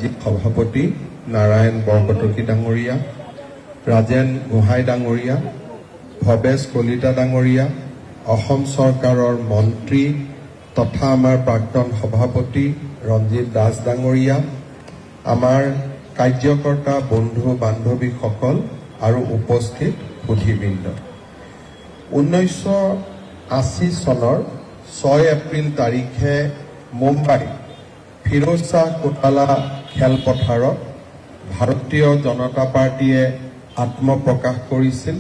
ৰাজ্যিক সভাপতি নাৰায়ণ বৰকটকী ডাঙৰীয়া, ৰাজেন গোহাঁই ডাঙৰীয়া, ভৱেশ কলিতা ডাঙৰীয়া, অসম চৰকাৰৰ মন্ত্ৰী তথা আমাৰ প্ৰাক্তন সভাপতি ৰঞ্জিত দাস ডাঙৰীয়া, আমাৰ কাৰ্যকৰ্তা বন্ধু বান্ধৱীসকল আৰু উপস্থিত সুধীবৃন্দ। 1980 চনৰ 6 এপ্ৰিল তাৰিখে মুম্বাই ফিৰোজ শ্বাহ কোটালা খেলপথাৰত ভাৰতীয় জনতা পাৰ্টীয়ে আত্মপ্ৰকাশ কৰিছিল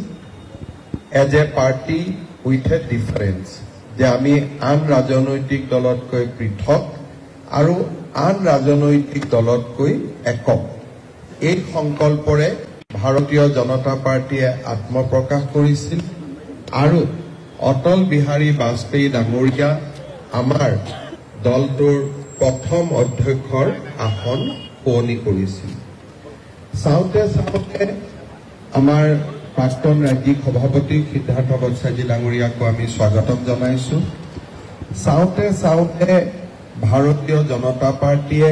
as a party with a difference, যে আমি আন ৰাজনৈতিক দলতকৈ পৃথক আৰু আন ৰাজনৈতিক দলতকৈ একক। এই সংকল্পৰে ভাৰতীয় জনতা পাৰ্টীয়ে আত্মপ্ৰকাশ কৰিছিল আৰু অটল বিহাৰী বাজপেয়ী ডাঙৰীয়া আমাৰ দলটোৰ প্ৰথম অধ্যক্ষৰ আসন শুৱনি কৰিছিল। চাওঁতে চাওঁতে আমাৰ প্ৰাক্তন ৰাজ্যিক সভাপতি সিদ্ধাৰ্থ বৎসাজী ডাঙৰীয়াকো আমি স্বাগতম জনাইছো। চাওঁতে চাওঁতে ভাৰতীয় জনতা পাৰ্টীয়ে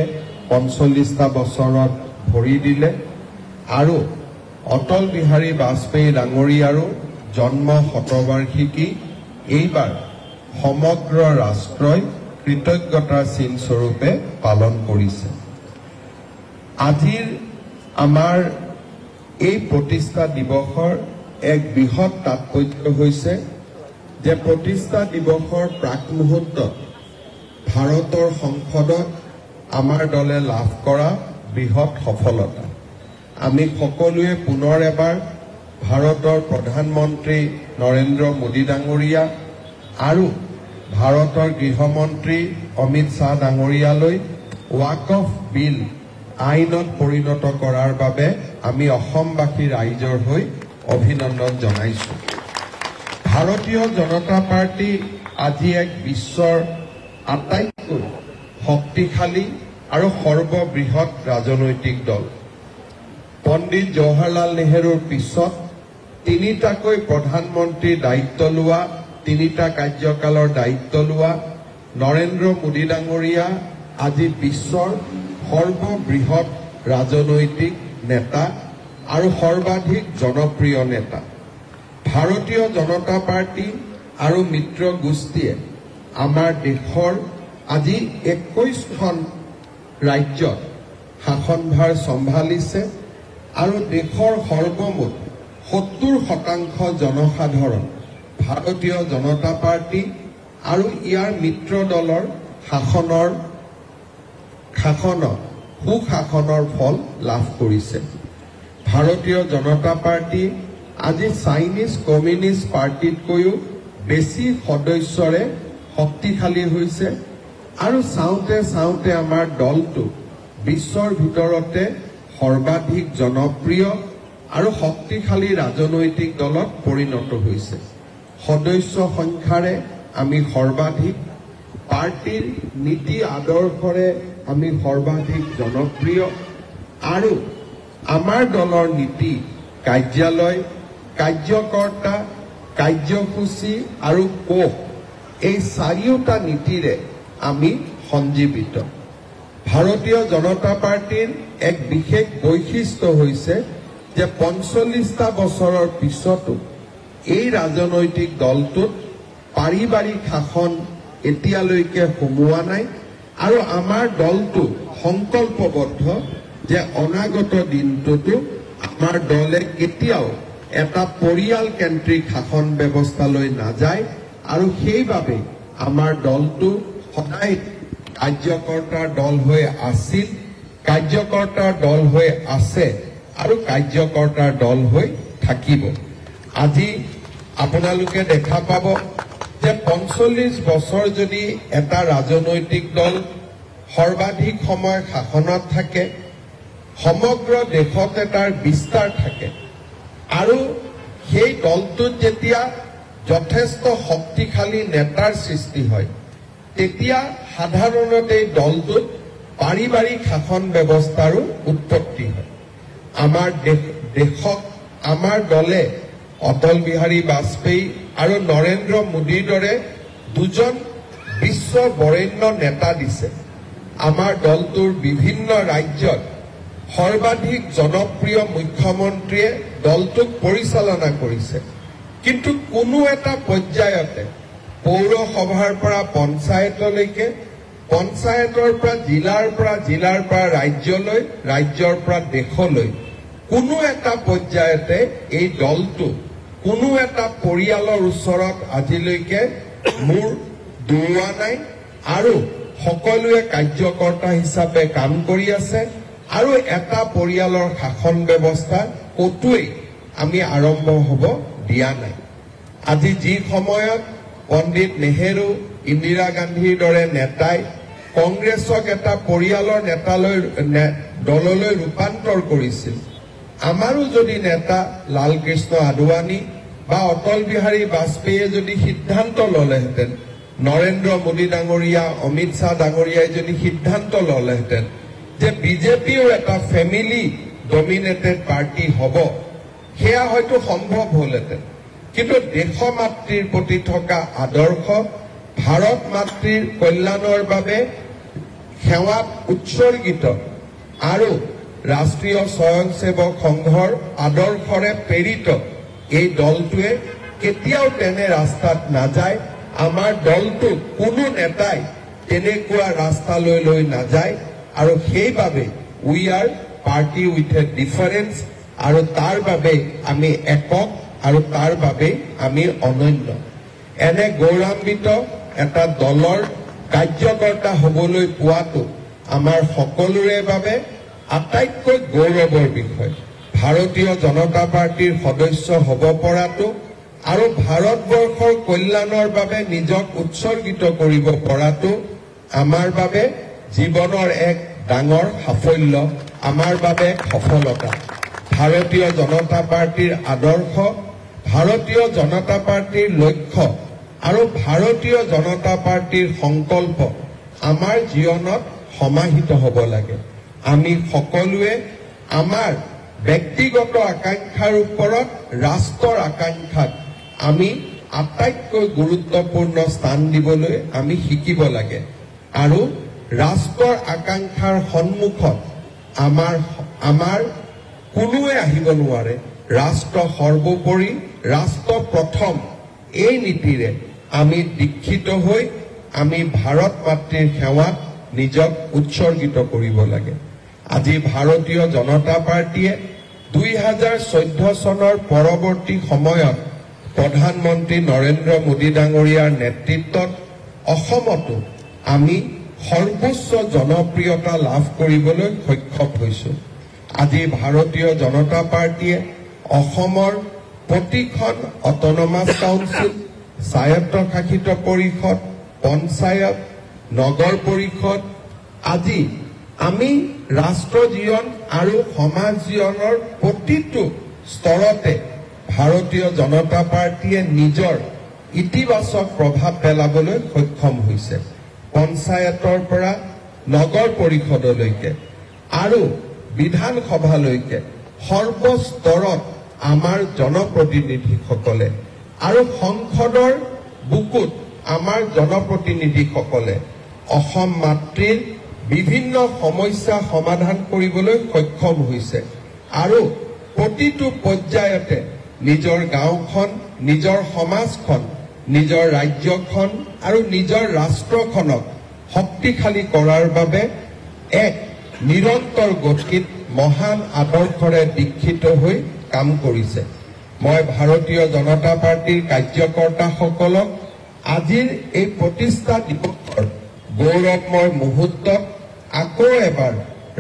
45টা বছৰত ভৰি দিলে আৰু অটল বিহাৰী বাজপেয়ী ডাঙৰীয়াৰো জন্ম শতবাৰ্ষিকী এইবাৰ সমগ্ৰ ৰাষ্ট্ৰই কৃতজ্ঞতাৰ চিন স্বৰূপে পালন কৰিছে। আজিৰ আমাৰ এই প্ৰতিষ্ঠা দিৱসৰ এক বৃহৎ তাৎপৰ্য হৈছে যে প্ৰতিষ্ঠা দিৱসৰ প্ৰাক মুহূৰ্তত ভাৰতৰ সংসদত আমাৰ দলে লাভ কৰা বৃহৎ সফলতা। আমি সকলোৱে পুনৰ এবাৰ ভাৰতৰ প্ৰধানমন্ত্ৰী নৰেন্দ্ৰ মোদী ডাঙৰীয়া আৰু ভাৰতৰ গৃহমন্ত্ৰী অমিত শ্বাহ ডাঙৰীয়ালৈ ৱাকফ বিল আইনত পৰিণত কৰাৰ বাবে আমি অসমবাসী ৰাইজৰ হৈ অভিনন্দন জনাইছো। ভাৰতীয় জনতা পাৰ্টি আজি এক বিশ্বৰ আটাইতকৈ শক্তিশালী আৰু সৰ্ববৃহৎ ৰাজনৈতিক দল। পণ্ডিত জৱাহৰলাল নেহৰুৰ পিছত তিনিটাকৈ প্ৰধানমন্ত্ৰীৰ দায়িত্ব লোৱা, তিনিটা কাৰ্যকালৰ দায়িত্ব লোৱা নৰেন্দ্ৰ মোদী ডাঙৰীয়া আজি বিশ্বৰ সৰ্ববৃহৎ ৰাজনৈতিক নেতা আৰু সৰ্বাধিক জনপ্ৰিয় নেতা। ভাৰতীয় জনতা পাৰ্টি আৰু মিত্ৰ গোষ্ঠীয়ে আমাৰ দেশৰ আজি 21খন ৰাজ্যত শাসনভাৰ চম্ভালিছে আৰু দেশৰ সৰ্বমুঠ 70% জনসাধাৰণ ভাৰতীয় জনতা পাৰ্টি আৰু ইয়াৰ মিত্ৰ দলৰ সুশাসনৰ ফল লাভ কৰিছে। ভাৰতীয় জনতা পাৰ্টি আজি চাইনিজ কমিউনিষ্ট পাৰ্টিতকৈও বেছি সদস্যৰে শক্তিশালী হৈছে আৰু চাওঁতে চাওঁতে আমাৰ দলটো বিশ্বৰ ভিতৰতে সৰ্বাধিক জনপ্ৰিয় আৰু শক্তিশালী ৰাজনৈতিক দলত পৰিণত হৈছে। সদস্য সংখ্যাৰে আমি সৰ্বাধিক, পাৰ্টিৰ নীতি আদৰ্শৰে আমি সৰ্বাধিক জনপ্ৰিয় আৰু আমাৰ দলৰ নীতি, কাৰ্যালয়, কাৰ্যকৰ্তা, কাৰ্যসূচী আৰু কোষ এই চাৰিওটা নীতিৰে আমি সঞ্জীৱিত। ভাৰতীয় জনতা পাৰ্টিৰ এক বিশেষ বৈশিষ্ট্য হৈছে যে 45টা বছৰৰ পিছতো এই ৰাজনৈতিক দলটোত পাৰিবাৰিক শাসন এতিয়ালৈকে সোমোৱা নাই আৰু আমাৰ দলটো সংকল্পবদ্ধ যে অনাগত দিনটোতো আমাৰ দলে কেতিয়াও এটা পৰিয়ালকেন্দ্ৰিক শাসন ব্যৱস্থালৈ নাযায় আৰু সেইবাবে আমাৰ দলটো সদায় কাৰ্যকৰ্তাৰ দল হৈ আছিল, কাৰ্যকৰ্তাৰ দল হৈ আছে আৰু কাৰ্যকৰ্তাৰ দল হৈ থাকিব। আজি আপোনালোকে দেখা পাব যে 45 বছৰ যদি এটা ৰাজনৈতিক দল সৰ্বাধিক সময় শাসনত থাকে, সমগ্ৰ দেশতে তাৰ বিস্তাৰ থাকে আৰু সেই দলটোত যেতিয়া যথেষ্ট শক্তিশালী নেতাৰ সৃষ্টি হয় তেতিয়া সাধাৰণতে দলটোত পাৰিবাৰিক শাসন ব্যৱস্থাৰো উৎপত্তি হয়। আমাৰ দেশক আমাৰ দলে অটল বিহাৰী বাজপেয়ী আৰু নৰেন্দ্ৰ মোদীৰ দৰে দুজন বিশ্ব বৰেণ্য নেতা দিছে আমাৰ দলটোৰ বিভিন্ন ৰাজ্যত সৰ্বাধিক জনপ্ৰিয় মুখ্যমন্ত্ৰীয়ে দলটোক পৰিচালনা কৰিছে, কিন্তু কোনো এটা পৰ্যায়তে পৌৰসভাৰ পৰা পঞ্চায়তলৈকে, পঞ্চায়তৰ পৰা জিলাৰ পৰা ৰাজ্যলৈ, ৰাজ্যৰ পৰা দেশলৈ কোনো এটা পৰ্যায়তে এই দলটো কোনো এটা পৰিয়ালৰ ওচৰত আজিলৈকে মূৰ দৌৰোৱা নাই আৰু সকলোৱে কাৰ্যকৰ্তা হিচাপে কাম কৰি আছে আৰু এটা পৰিয়ালৰ শাসন ব্যৱস্থা কতোৱেই আমি আৰম্ভ হ'ব দিয়া নাই। আজি যি সময়ত পণ্ডিত নেহেৰু, ইন্দিৰা গান্ধীৰ দৰে নেতাই কংগ্ৰেছক এটা পৰিয়ালৰ দললৈ ৰূপান্তৰ কৰিছিল, আমাৰো যদি নেতা লালকৃষ্ণ আদৱানী বা অটল বিহাৰী বাজপেয়ীয়ে যদি সিদ্ধান্ত ললেহেঁতেন, নৰেন্দ্ৰ মোদী ডাঙৰীয়া, অমিত শ্বাহ ডাঙৰীয়াই যদি সিদ্ধান্ত ললেহেঁতেন যে বিজেপিও এটা ফেমিলি ডমিনেটেড পাৰ্টি হ'ব, সেয়া হয়তো সম্ভৱ হ'লহেঁতেন। কিন্তু দেশমাতৃৰ প্ৰতি থকা আদৰ্শ, ভাৰত মাতৃৰ কল্যাণৰ বাবে সেৱাত উৎসৰ্গিত আৰু ৰাষ্ট্ৰীয় স্বয়ংসেৱক সংঘৰ আদৰ্শৰে প্ৰেৰিত এই দলটোৱে কেতিয়াও তেনে ৰাস্তাত নাযায়। আমাৰ দলটো কোনো নেতাই তেনেকুৱা ৰাস্তালৈ লৈ নাযায় আৰু সেইবাবে we are party with a difference আৰু তাৰ বাবে আমি একক আৰু তাৰ বাবে আমি অনন্য। এনে গৌৰৱান্বিত এটা দলৰ কাৰ্যকৰ্তা হ'বলৈ পোৱাটো আমাৰ সকলোৰে বাবে আটাইতকৈ গৌৰৱৰ বিষয়। ভাৰতীয় জনতা পাৰ্টিৰ সদস্য হ'ব পৰাটো আৰু ভাৰতবৰ্ষৰ কল্যাণৰ বাবে নিজক উৎসৰ্গিত কৰিব পৰাটো আমাৰ বাবে জীৱনৰ এক ডাঙৰ সাফল্য, আমাৰ বাবে সফলতা। ভাৰতীয় জনতা পাৰ্টিৰ আদৰ্শ, ভাৰতীয় জনতা পাৰ্টিৰ লক্ষ্য আৰু ভাৰতীয় জনতা পাৰ্টিৰ সংকল্প আমাৰ জীৱনত সমাহিত হ'ব লাগে। আমি সকলোৱে আমাৰ ব্যক্তিগত আকাংক্ষাৰ ওপৰত ৰাষ্ট্ৰৰ আকাংক্ষাক আমি আটাইতকৈ গুৰুত্বপূৰ্ণ স্থান দিবলৈ আমি শিকিব লাগে আৰু ৰাষ্ট্ৰৰ আকাংক্ষাৰ সন্মুখত আমাৰ কোনোৱে আহিব নোৱাৰে। ৰাষ্ট্ৰ সৰ্বোপৰি, ৰাষ্ট্ৰ প্ৰথম, এই নীতিৰে আমি দীক্ষিত হৈ আমি ভাৰত মাতৃৰ সেৱাত নিজক উৎসৰ্গিত কৰিব লাগে। আজি ভাৰতীয় জনতা পাৰ্টিয়ে 2014 চনৰ পৰৱৰ্তী সময়ত প্ৰধানমন্ত্ৰী নৰেন্দ্ৰ মোদী ডাঙৰীয়াৰ নেতৃত্বত অসমতো আমি সৰ্বোচ্চ জনপ্ৰিয়তা লাভ কৰিবলৈ সক্ষম হৈছো। আজি ভাৰতীয় জনতা পাৰ্টিয়ে অসমৰ প্ৰতিখন অটনমাছ কাউন্সিল, স্বায়ত্তশাসিত পৰিষদ, পঞ্চায়ত, নগৰ পৰিষদ, আজি আমি ৰাষ্ট্ৰ জীৱন আৰু সমাজ জীৱনৰ প্ৰতিটো স্তৰতে ভাৰতীয় জনতা পাৰ্টিয়ে নিজৰ ইতিবাচক প্ৰভাৱ পেলাবলৈ সক্ষম হৈছে। পঞ্চায়তৰ পৰা নগৰ পৰিষদলৈকে আৰু বিধানসভালৈকে সৰ্বস্তৰত আমাৰ জনপ্ৰতিনিধিসকলে আৰু সংসদৰ বুকুত আমাৰ জনপ্ৰতিনিধিসকলে অসম মাতৃৰ বিভিন্ন সমস্যা সমাধান কৰিবলৈ সক্ষম হৈছে আৰু প্ৰতিটো পৰ্যায়তে নিজৰ গাঁওখন, নিজৰ সমাজখন, নিজৰ ৰাজ্যখন আৰু নিজৰ ৰাষ্ট্ৰখনক শক্তিশালী কৰাৰ বাবে এক নিৰন্তৰ গতিত মহান আদৰ্শৰে দীক্ষিত হৈ কাম কৰিছে। মই ভাৰতীয় জনতা পাৰ্টিৰ কাৰ্যকৰ্তাসকলক আজিৰ এই প্ৰতিষ্ঠা দিৱসৰ গৌৰৱময় মুহূৰ্তত আকৌ এবাৰ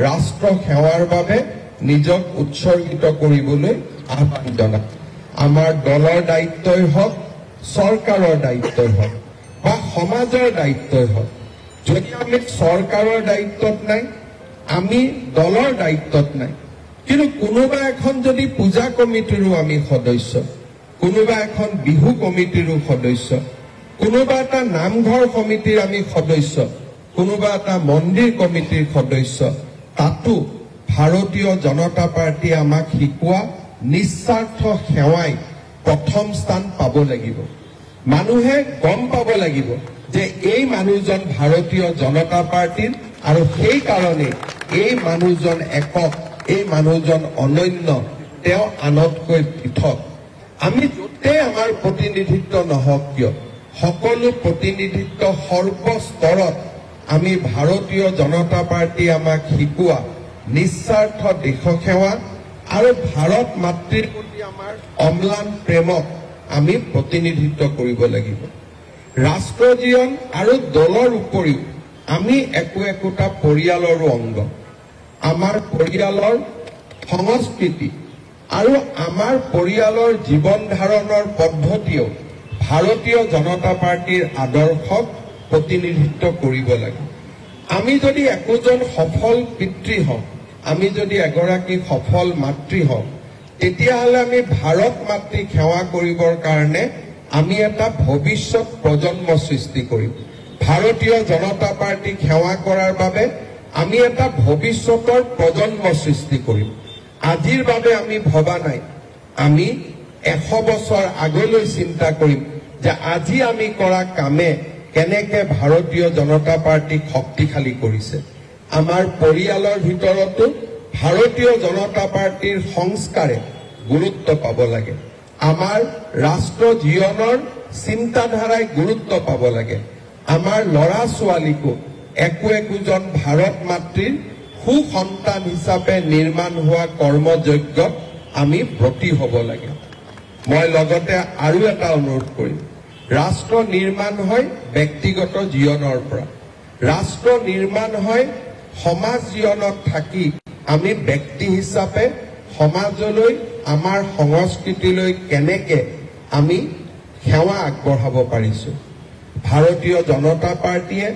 ৰাষ্ট্ৰ সেৱাৰ বাবে নিজক উৎসৰ্গিত কৰিবলৈ আহ্বান জনাম। আমাৰ দলৰ দায়িত্বই হওক, চৰকাৰৰ দায়িত্বই হওক বা সমাজৰ দায়িত্বই হওক, যদি আমি চৰকাৰৰ দায়িত্বত নাই, আমি দলৰ দায়িত্বত নাই, কিন্তু কোনোবা এখন যদি পূজা কমিটিৰো আমি সদস্য, কোনোবা এখন বিহু কমিটিৰো সদস্য, কোনোবা এটা নামঘৰ সমিতিৰ আমি সদস্য, কোনোবা এটা মন্দিৰ কমিটিৰ সদস্য, তাতো ভাৰতীয় জনতা পাৰ্টিয়ে আমাক শিকোৱা নিস্বাৰ্থ সেৱাই প্ৰথম স্থান পাব লাগিব। মানুহে গম পাব লাগিব যে এই মানুহজন ভাৰতীয় জনতা পাৰ্টিৰ আৰু সেই কাৰণে এই মানুহজন একক, এই মানুহজন অনন্য, তেওঁ আনতকৈ পৃথক। আমি য'তে আমাৰ প্ৰতিনিধিত্ব নহওক কিয়, সকলো প্ৰতিনিধিত্ব সৰ্বস্তৰত আমি ভাৰতীয় জনতা পাৰ্টীয়ে আমাক শিকোৱা নিস্বাৰ্থ দেশসেৱা আৰু ভাৰত মাতৃৰ প্ৰতি আমাৰ অম্লান প্ৰেমক আমি প্ৰতিনিধিত্ব কৰিব লাগিব। ৰাষ্ট্ৰ জীৱন আৰু দলৰ উপৰিও আমি একোটা পৰিয়ালৰো অংগ। আমাৰ পৰিয়ালৰ সংস্কৃতি আৰু আমাৰ পৰিয়ালৰ জীৱন ধাৰণৰ পদ্ধতিও ভাৰতীয় জনতা পাৰ্টীৰ আদৰ্শক প্ৰতিনিধিত্ব কৰিব লাগে। আমি যদি একোজন সফল পিতৃ হওঁ, আমি যদি এগৰাকী সফল মাতৃ হওঁ, তেতিয়াহ'লে আমি ভাৰত মাতৃক সেৱা কৰিবৰ কাৰণে আমি এটা ভৱিষ্যত প্ৰজন্ম সৃষ্টি কৰিম। ভাৰতীয় জনতা পাৰ্টীক সেৱা কৰাৰ বাবে আমি এটা ভৱিষ্যতৰ প্ৰজন্ম সৃষ্টি কৰিম। আজিৰ বাবে আমি ভবা নাই, আমি 100 বছৰ আগলৈ চিন্তা কৰিম যে আজি আমি কৰা কামে কেনেকে ভাৰতীয় জনতা পাৰ্টীক শক্তিশালী কৰিছে। আমাৰ পৰিয়ালৰ ভিতৰতো ভাৰতীয় জনতা পাৰ্টীৰ সংস্কাৰে গুৰুত্ব পাব লাগে। আমাৰ ৰাষ্ট্ৰ জীৱনৰ চিন্তাধাৰাই গুৰুত্ব পাব লাগে। আমাৰ ল'ৰা ছোৱালীকো একোজন ভাৰত মাতৃৰ সুসন্তান হিচাপে নিৰ্মাণ হোৱা কৰ্মযজ্ঞত আমি ব্ৰতী হ'ব লাগে। মই লগতে আৰু এটা অনুৰোধ কৰিম, ৰাষ্ট্ৰ নিৰ্মাণ হয় ব্যক্তিগত জীৱনৰ পৰা, ৰাষ্ট্ৰ নিৰ্মাণ হয় সমাজ জীৱনত থাকি আমি ব্যক্তি হিচাপে সমাজলৈ, আমাৰ সংস্কৃতিলৈ কেনেকে আমি সেৱা আগবঢ়াব পাৰিছো। ভাৰতীয় জনতা পাৰ্টীয়ে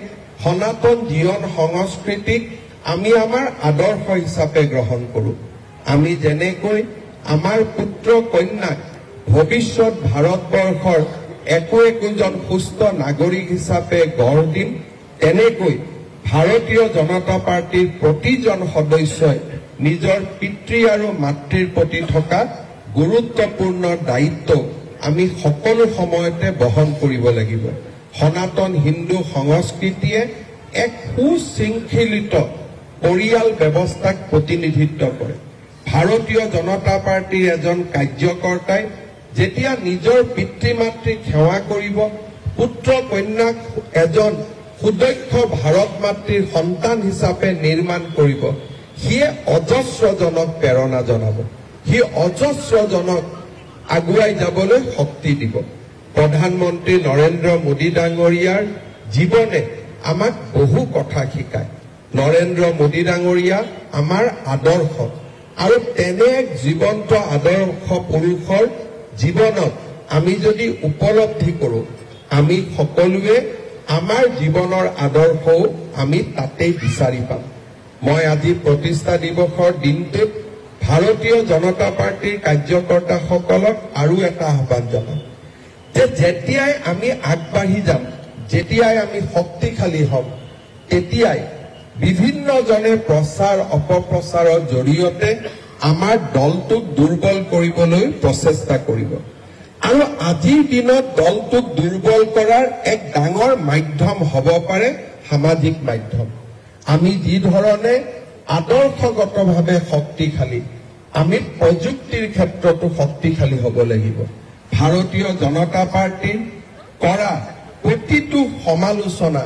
সনাতন জীৱন সংস্কৃতিক আমি আমাৰ আদৰ্শ হিচাপে গ্ৰহণ কৰোঁ। আমি যেনেকৈ আমাৰ পুত্ৰ কন্যাক ভৱিষ্যত ভাৰতবৰ্ষৰ একোজন সুস্থ নাগৰিক হিচাপে গঢ় দিম, তেনেকৈ ভাৰতীয় জনতা পাৰ্টীৰ প্ৰতিজন সদস্যই নিজৰ পিতৃ আৰু মাতৃৰ প্ৰতি থকা গুৰুত্বপূৰ্ণ দায়িত্ব আমি সকলো সময়তে বহন কৰিব লাগিব। সনাতন হিন্দু সংস্কৃতিয়ে এক সুশৃংখলিত পৰিয়াল ব্যৱস্থাক প্ৰতিনিধিত্ব কৰে। ভাৰতীয় জনতা পাৰ্টীৰ এজন কাৰ্যকৰ্তাই যেতিয়া নিজৰ পিতৃ মাতৃক সেৱা কৰিব, পুত্ৰ কন্যাক এজন সুদক্ষ ভাৰত মাতৃৰ সন্তান হিচাপে নিৰ্মাণ কৰিব, সিয়ে অজস্ৰজনক প্ৰেৰণা জনাব, সি অজস্ৰজনক আগুৱাই যাবলৈ শক্তি দিব। প্ৰধানমন্ত্ৰী নৰেন্দ্ৰ মোদী ডাঙৰীয়াৰ জীৱনে আমাক বহু কথা শিকায়। নৰেন্দ্ৰ মোদী ডাঙৰীয়া আমাৰ আদৰ্শ, আৰু তেনে এক জীৱন্ত আদৰ্শ পুৰুষৰ জীৱনত আমি যদি উপলব্ধি কৰোঁ, আমি সকলোৱে আমাৰ জীৱনৰ আদৰ্শও আমি তাতেই বিচাৰি পাম। মই আজি প্ৰতিষ্ঠা দিৱসৰ দিনটোত ভাৰতীয় জনতা পাৰ্টীৰ কাৰ্যকৰ্তাসকলক আৰু এটা আহ্বান জনাম যে যেতিয়াই আমি আগবাঢ়ি যাম, যেতিয়াই আমি শক্তিশালী হ'ম, তেতিয়াই বিভিন্নজনে প্ৰচাৰ অপপ্ৰচাৰৰ জৰিয়তে আমাৰ দলটোক দুৰ্বল কৰিবলৈ প্ৰচেষ্টা কৰিব। আৰু আজিৰ দিনত দলটোক দুৰ্বল কৰাৰ এক ডাঙৰ মাধ্যম হ'ব পাৰে সামাজিক মাধ্যম। আমি যি ধৰণে আদৰ্শগতভাৱে শক্তিশালী, আমি প্ৰযুক্তিৰ ক্ষেত্ৰতো শক্তিশালী হ'ব লাগিব। ভাৰতীয় জনতা পাৰ্টীৰ কৰা প্ৰতিটো সমালোচনা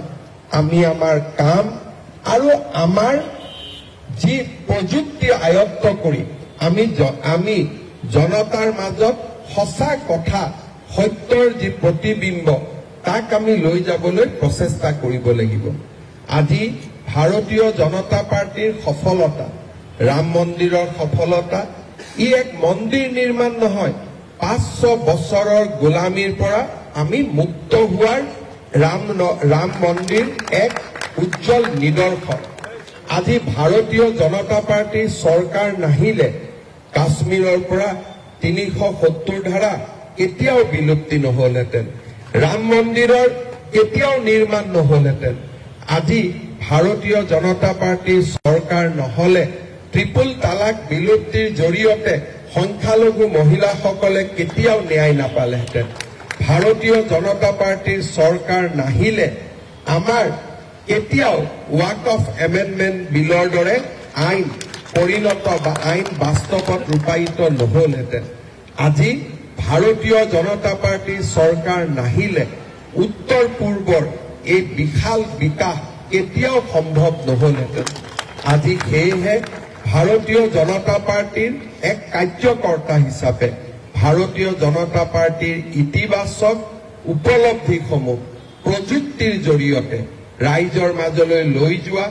আমি আমাৰ কাম আৰু আমাৰ যি প্ৰযুক্তি আয়ত্ত কৰি আমি জনতাৰ মাজত সঁচা কথা, সত্যৰ যি প্ৰতিবিম্ব, তাক আমি লৈ যাবলৈ প্ৰচেষ্টা কৰিব লাগিব। আজি ভাৰতীয় জনতা পাৰ্টীৰ সফলতা, ৰাম মন্দিৰৰ সফলতা, ই এক মন্দিৰ নিৰ্মাণ নহয়, 500 বছৰৰ গোলামীৰ পৰা আমি মুক্ত হোৱাৰ ৰাম মন্দিৰ এক উজ্জ্বল নিদৰ্শন। আজি ভাৰতীয় জনতা পাৰ্টীৰ চৰকাৰ নাহিলে কাশ্মীৰৰ পৰা 370 ধাৰা কেতিয়াও বিলুপ্তি নহলহেঁতেন, ৰাম মন্দিৰৰ কেতিয়াও নিৰ্মাণ নহলহেঁতেন। আজি ভাৰতীয় জনতা পাৰ্টীৰ চৰকাৰ নহলে ট্ৰিপল তালাক বিলুপ্তিৰ জৰিয়তে সংখ্যালঘু মহিলাসকলে কেতিয়াও ন্যায় নাপালেহেঁতেন। ভাৰতীয় জনতা পাৰ্টীৰ চৰকাৰ নাহিলে আমাৰ কেতিয়াও ৱাক অফ এমেণ্ডমেণ্ট বিলৰ দৰে আইন পৰিণত বা আইন বাস্তৱত ৰূপায়িত নহলহেঁতেন। আজি ভাৰতীয় জনতা পাৰ্টীৰ চৰকাৰ নাহিলে উত্তৰ পূৰ্বৰ এই বিশাল বিকাশ কেতিয়াও সম্ভৱ নহলহেঁতেন। আজি সেয়েহে ভাৰতীয় জনতা পাৰ্টীৰ এক কাৰ্যকৰ্তা হিচাপে ভাৰতীয় জনতা পাৰ্টীৰ ইতিবাচক উপলব্ধিসমূহ প্ৰযুক্তিৰ জৰিয়তে ৰাইজৰ মাজলৈ লৈ যোৱা,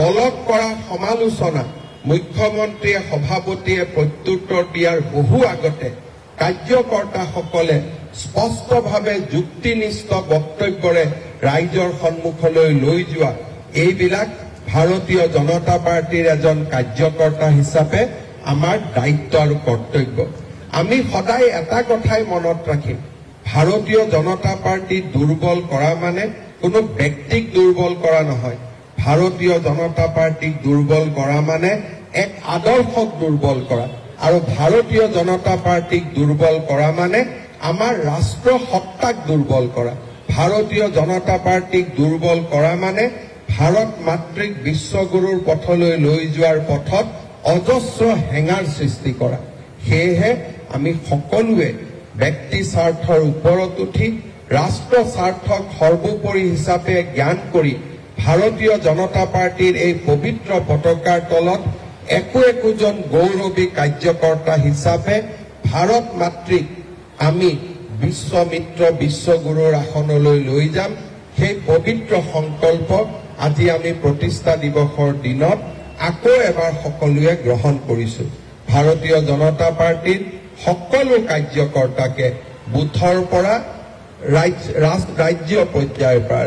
দলক কৰা সমালোচনা মুখ্যমন্ত্ৰীয়ে সভাপতিয়ে প্ৰত্যুত্তৰ দিয়াৰ বহু আগতে কাৰ্যকৰ্তাসকলে স্পষ্টভাৱে যুক্তিনিষ্ঠ বক্তব্যৰে ৰাইজৰ সন্মুখলৈ লৈ যোৱা, এইবিলাক ভাৰতীয় জনতা পাৰ্টীৰ এজন কাৰ্যকৰ্তা হিচাপে আমাৰ দায়িত্ব আৰু কৰ্তব্য। আমি সদায় এটা কথাই মনত ৰাখিম, ভাৰতীয় জনতা পাৰ্টী দুৰ্বল কৰা মানে কোনো ব্যক্তিক দুৰ্বল কৰা নহয়। ভাৰতীয় জনতা পাৰ্টীক দুৰ্বল কৰা মানে এক আদৰ্শক দুৰ্বল কৰা, আৰু ভাৰতীয় জনতা পাৰ্টীক দুৰ্বল কৰা মানে আমাৰ ৰাষ্ট্ৰ সত্তাক দুৰ্বল কৰা। ভাৰতীয় জনতা পাৰ্টীক দুৰ্বল কৰা মানে ভাৰত মাতৃক বিশ্বগুৰুৰ পথলৈ লৈ যোৱাৰ পথত অজস্ৰ হেঙাৰ সৃষ্টি কৰা। সেয়েহে আমি সকলোৱে ব্যক্তি স্বাৰ্থৰ ওপৰত উঠি ৰাষ্ট্ৰ স্বাৰ্থক সৰ্বোপৰি হিচাপে জ্ঞান কৰি ভাৰতীয় জনতা পাৰ্টীৰ এই পবিত্ৰ পতাকাৰ তলত একোজন গৌৰৱী কাৰ্যকৰ্তা হিচাপে ভাৰত মাতৃক আমি বিশ্বমিত্ৰ বিশ্বগুৰুৰ আসনলৈ লৈ যাম। সেই পবিত্ৰ সংকল্প আজি আমি প্ৰতিষ্ঠা দিৱসৰ দিনত আকৌ এবাৰ সকলোৱে গ্ৰহণ কৰিছো। ভাৰতীয় জনতা পাৰ্টীৰ সকলো কাৰ্যকৰ্তাকে বুথৰ পৰা ৰাজ্য পৰ্যায়ৰ পৰা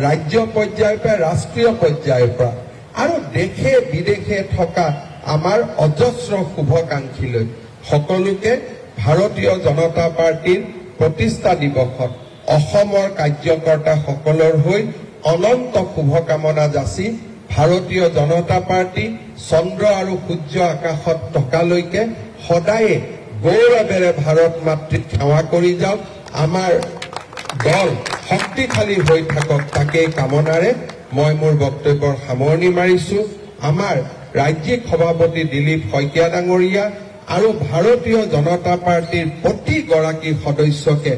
ৰাষ্ট্ৰীয় পৰ্যায়ৰ পৰা আৰু দেশে বিদেশে থকা আমাৰ অজস্ৰ শুভকাংক্ষীলৈ সকলোকে ভাৰতীয় জনতা পাৰ্টীৰ প্ৰতিষ্ঠা দিৱসত অসমৰ কাৰ্যকৰ্তাসকলৰ হৈ অনন্ত শুভকামনা যাচি ভাৰতীয় জনতা পাৰ্টী চন্দ্ৰ আৰু সূৰ্য আকাশত থকালৈকে সদায়ে গৌৰৱেৰে ভাৰত মাতৃক সেৱা কৰি যাওক। আমাৰ দল শক্তিশালী হৈ থাকক, তাকেই কামনাৰে মই মোৰ বক্তব্যৰ সামৰণি মাৰিছো। আমাৰ ৰাজ্যিক সভাপতি দিলীপ শইকীয়া ডাঙৰীয়া আৰু ভাৰতীয় জনতা পাৰ্টীৰ প্ৰতিগৰাকী সদস্যকে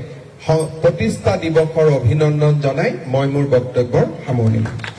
প্ৰতিষ্ঠা দিৱসৰ অভিনন্দন জনাই মই মোৰ বক্তব্যৰ সামৰণি মাৰিছো।